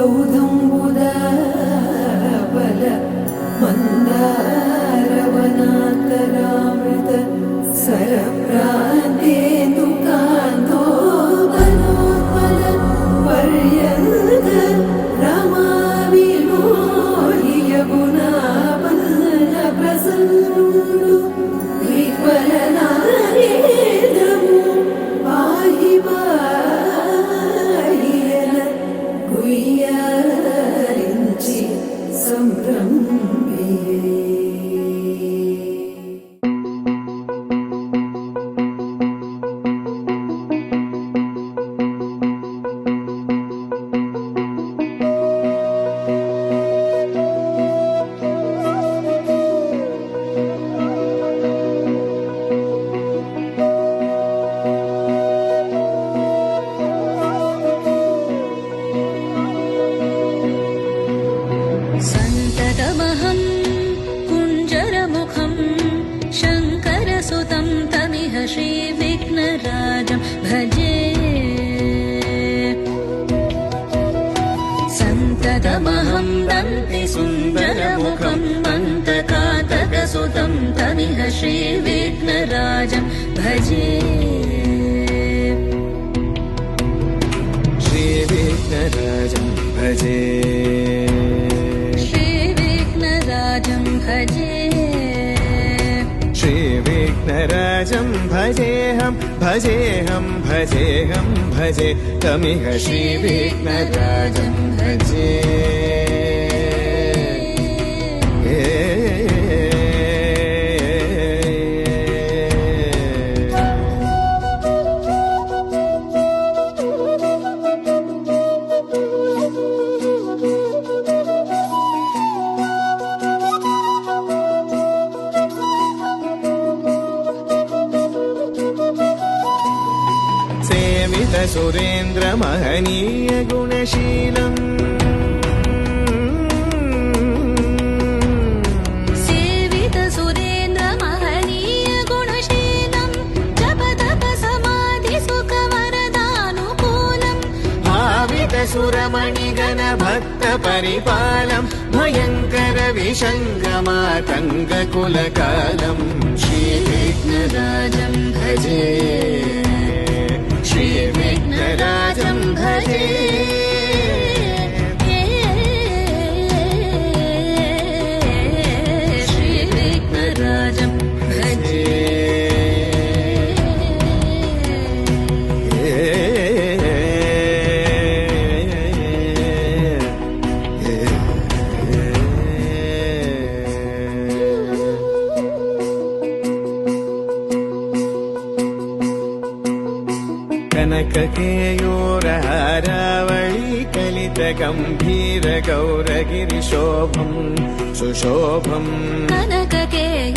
सौधम्बुदाबल मन्दारवनान्तरामृत सरप्रान्तेन्दुकान्तो वनोत्पल पर्यन्त रमाविलोहि यमुनापल्लप्रसन्नु विह्वलनागेन्द्रमु पाहि पाहियन गुह्यारिञ्चि संभ्रम्भिये। सन्ततमहं कुञ्जरमुखं शङ्करसुतं तमिह श्रीविघ्नराजं भजे। सन्ततमहं दन्तिसुन्दरमुखं दन्तकातकसुतं तमिह श्रीविघ्नराजं भजे। श्रीविघ्नराजं भजे भजे। श्रीविघ्नराजं भजेऽहं भजेऽहं भजेऽहं भजे तमिह श्रीविघ्नराजं भजे। सुरेन्द्र महनीय गुणशीलम् सेवित सुरेन्द्र महनीय गुणशीलम् जप तप समाधि सुख वरदानुकूलम् भावित सुरमणिगण भक्त परिपालम् भयङ्कर विशङ्गमातङ्ग कुलकालम् श्रीविघ्नराजं भजे। श्रीविघ्नराजं भजे श्रीविघ्नराजं भजे। कनककेयूरहारावळी कलितगम्भीर गौरगिरिशोभं सुशोभम् कनककेयूरहारावळी